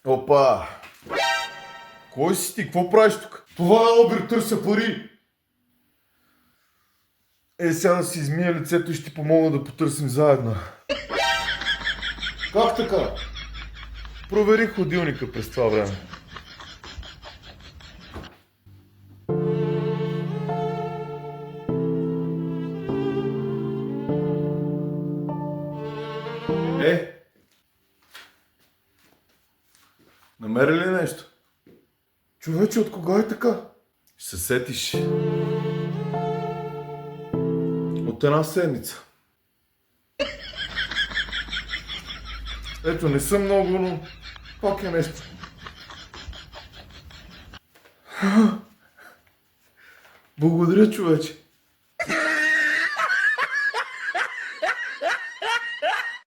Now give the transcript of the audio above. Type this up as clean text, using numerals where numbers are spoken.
Опа! Кой си ти? Какво правиш тук? Това е Обир, търся пари! Сега да си измия лицето и ще ти помогна да потърсим заедно. Как така? Проверих ходилника през това време. Намери ли нещо? Човече, от кога е така? Ще се сетиш. От една седмица. Ето, не съм много, но пак е нещо. Благодаря, човече.